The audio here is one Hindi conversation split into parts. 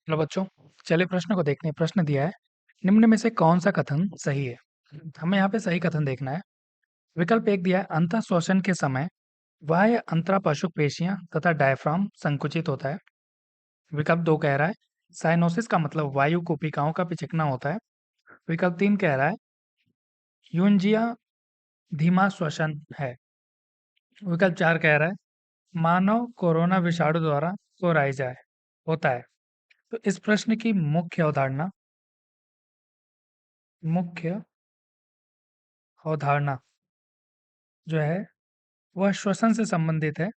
हेलो बच्चों, चलिए प्रश्न को देखते हैं। प्रश्न दिया है, निम्न में से कौन सा कथन सही है? हमें यहाँ पे सही कथन देखना है। विकल्प एक दिया है, अंतःश्वसन के समय बाह्य अंतरापश्रुक पेशियां तथा डायफ्राम संकुचित होता है। विकल्प दो कह रहा है, साइनोसिस का मतलब वायु कोशिकाओं का पिचकना होता है। विकल्प तीन कह रहा है, यूंजिया धीमा श्वसन है। विकल्प चार कह रहा है, मानव कोरोना विषाणु द्वारा कोराइजा है होता है। तो इस प्रश्न की मुख्य अवधारणा जो है वह श्वसन से संबंधित है।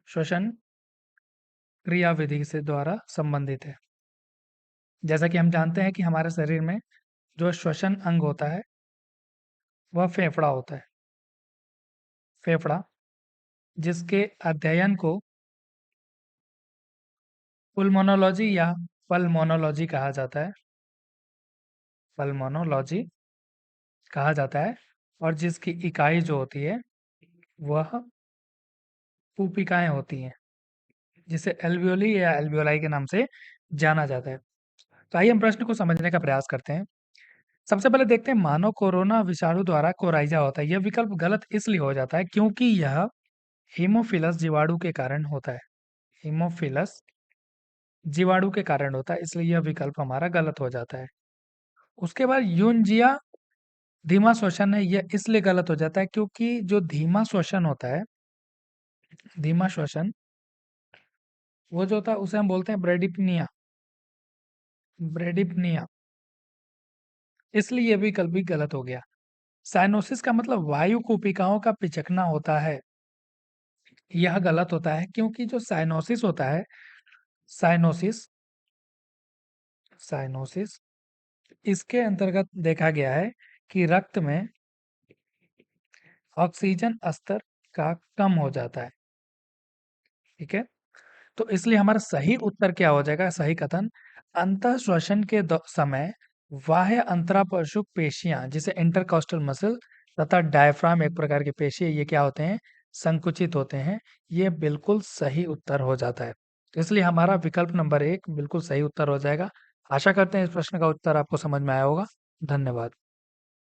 श्वसन क्रियाविधि से द्वारा संबंधित है। जैसा कि हम जानते हैं कि हमारे शरीर में जो श्वसन अंग होता है वह फेफड़ा होता है। फेफड़ा जिसके अध्ययन को पुल्मोनोलॉजी या पल्मोनोलॉजी कहा जाता है। पल्मोनोलॉजी कहा जाता है और जिसकी इकाई जो होती है वह पुपिकाएं होती हैं, जिसे एल्वियोली या एल्वियोलाई के नाम से जाना जाता है। तो आइए हम प्रश्न को समझने का प्रयास करते हैं। सबसे पहले देखते हैं, मानव कोरोना विषाणु द्वारा कोराइजा होता है। यह विकल्प गलत इसलिए हो जाता है क्योंकि यह हीमोफिलस जीवाणु के कारण होता है। हीमोफिलस जीवाणु के कारण होता है, इसलिए यह विकल्प हमारा गलत हो जाता है। उसके बाद यूंजिया धीमा श्वसन है, यह इसलिए गलत हो जाता है क्योंकि जो धीमा श्वसन होता है, धीमा श्वसन वो जो होता है उसे हम बोलते हैं ब्रेडिप्निया। ब्रेडिप्निया, इसलिए यह विकल्प भी गलत हो गया। साइनोसिस का मतलब वायु कूपिकाओं का पिचकना होता है, यह गलत होता है क्योंकि जो साइनोसिस होता है, साइनोसिस साइनोसिस इसके अंतर्गत देखा गया है कि रक्त में ऑक्सीजन स्तर का कम हो जाता है। ठीक है, तो इसलिए हमारा सही उत्तर क्या हो जाएगा? सही कथन, अंतः श्वसन के समय बाह्य अंतरापश्रुक पेशियां जिसे इंटरकॉस्टल मसल तथा डायफ्राम एक प्रकार की पेशी है, ये क्या होते हैं? संकुचित होते हैं। ये बिल्कुल सही उत्तर हो जाता है। तो इसलिए हमारा विकल्प नंबर एक बिल्कुल सही उत्तर हो जाएगा। आशा करते हैं इस प्रश्न का उत्तर आपको समझ में आया होगा। धन्यवाद।